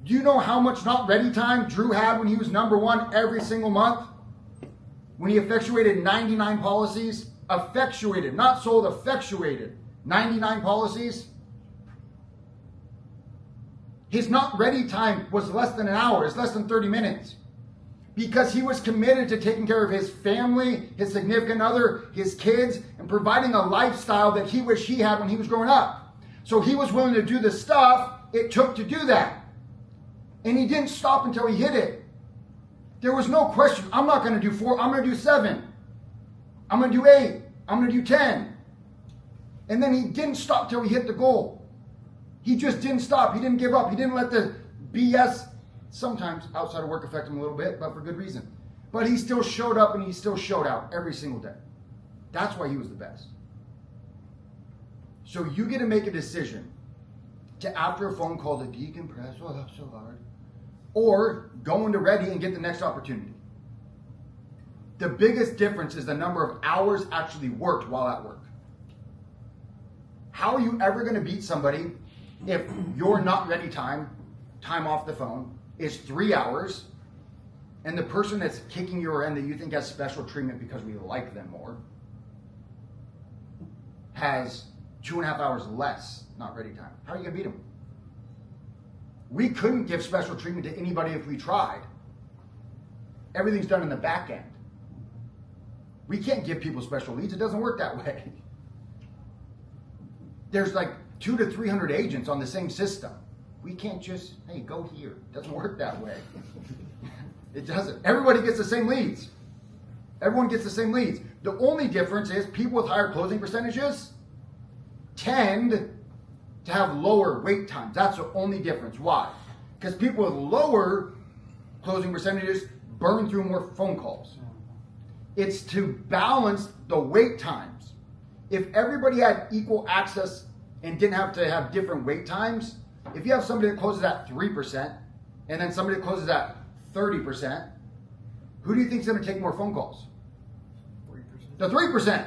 Do you know how much not ready time Drew had when he was number one every single month? When he effectuated 99 policies? Effectuated, not sold, effectuated 99 policies. His not ready time was less than an hour. It's less than 30 minutes. Because he was committed to taking care of his family, his significant other, his kids, and providing a lifestyle that he wished he had when he was growing up. So he was willing to do the stuff it took to do that. And he didn't stop until he hit it. There was no question, I'm not going to do 4, I'm going to do 7. I'm going to do 8. I'm going to do 10. And then he didn't stop till he hit the goal. He just didn't stop. He didn't give up. He didn't let the BS sometimes outside of work affect him a little bit, but for good reason. But he still showed up and he still showed out every single day. That's why he was the best. So you get to make a decision to, after a phone call, to decompress, oh, that's so hard, or go into ready and get the next opportunity. The biggest difference is the number of hours actually worked while at work. How are you ever going to beat somebody if your not ready time off the phone, is 3 hours, and the person that's kicking your end that you think has special treatment because we like them more has 2.5 hours less not ready time? How are you going to beat them? We couldn't give special treatment to anybody if we tried. Everything's done in the back end. We can't give people special leads. It doesn't work that way. There's like 200 to 300 agents on the same system. We can't just, hey, go here. It doesn't work that way. It doesn't. Everybody gets the same leads. Everyone gets the same leads. The only difference is people with higher closing percentages tend to have lower wait times. That's the only difference. Why? Because people with lower closing percentages burn through more phone calls. It's to balance the wait times. If everybody had equal access and didn't have to have different wait times, if you have somebody that closes at 3% and then somebody that closes at 30%, who do you think is going to take more phone calls? 40%. The 3%.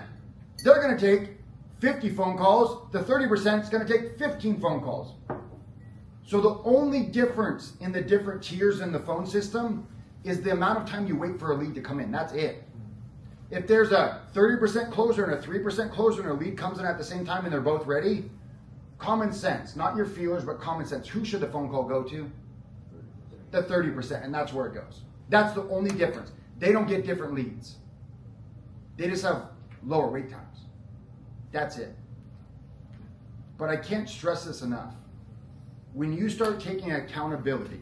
They're going to take 50 phone calls. The 30% is going to take 15 phone calls. So the only difference in the different tiers in the phone system is the amount of time you wait for a lead to come in. That's it. If there's a 30% closer and a 3% closer and a lead comes in at the same time and they're both ready, common sense, not your feelers, but common sense. Who should the phone call go to? The 30%, and that's where it goes. That's the only difference. They don't get different leads. They just have lower wait times. That's it. But I can't stress this enough. When you start taking accountability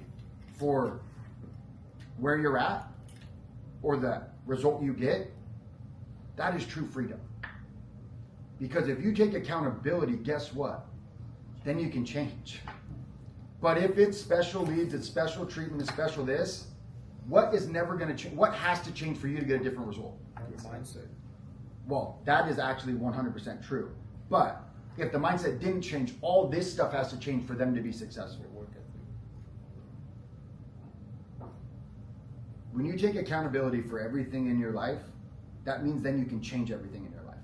for where you're at or the result you get, that is true freedom. Because if you take accountability, guess what? Then you can change. But if it's special leads, it's special treatment, it's special this, what is never going to change? What has to change for you to get a different result? Your mindset. Well, that is actually 100% true. But if the mindset didn't change, all this stuff has to change for them to be successful. When you take accountability for everything in your life, that means then you can change everything in your life.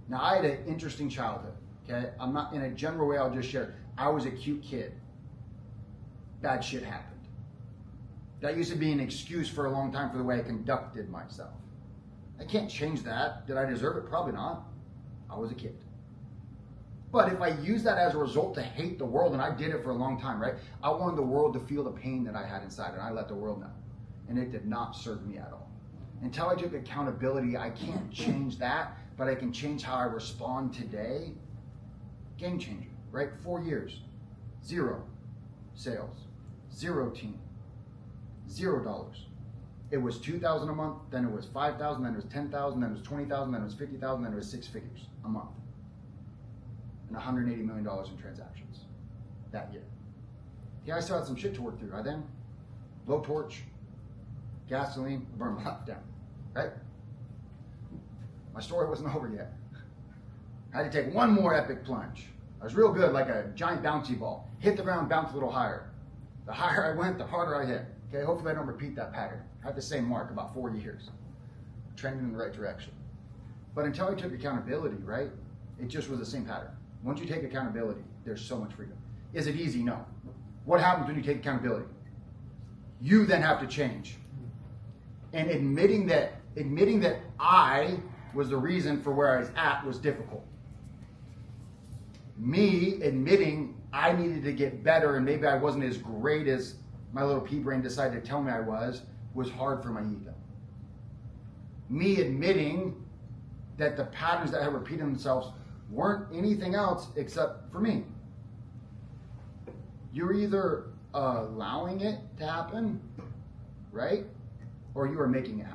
Now, I had an interesting childhood, okay? I'm not, in a general way, I'll just share. I was a cute kid. Bad shit happened. That used to be an excuse for a long time for the way I conducted myself. I can't change that. Did I deserve it? Probably not. I was a kid. But if I use that as a result to hate the world, and I did it for a long time, right? I wanted the world to feel the pain that I had inside, and I let the world know. And it did not serve me at all. Until I took accountability, I can't change that, but I can change how I respond today. Game changer, right? 4 years, 0 sales, 0 team, $0. It was $2,000 a month, then it was $5,000, then it was $10,000, then it was $20,000, then it was $50,000, then it was 6 figures a month. And $180 million in transactions that year. Yeah, I still had some shit to work through. I then blowtorch, gasoline, burn my life down, right? My story wasn't over yet. I had to take one more epic plunge. I was real good, like a giant bouncy ball. Hit the ground, bounce a little higher. The higher I went, the harder I hit. Okay, hopefully I don't repeat that pattern. I had the same mark about 4 years. Trending in the right direction. But until I took accountability, right, it just was the same pattern. Once you take accountability, there's so much freedom. Is it easy? No. what happens when you take accountability? You then have to change. And admitting that I was the reason for where I was at was difficult. Me admitting I needed to get better and maybe I wasn't as great as my little pea brain decided to tell me I was hard for my ego. Me admitting that the patterns that had repeated themselves weren't anything else except for me. You're either allowing it to happen, right? Or you are making it happen.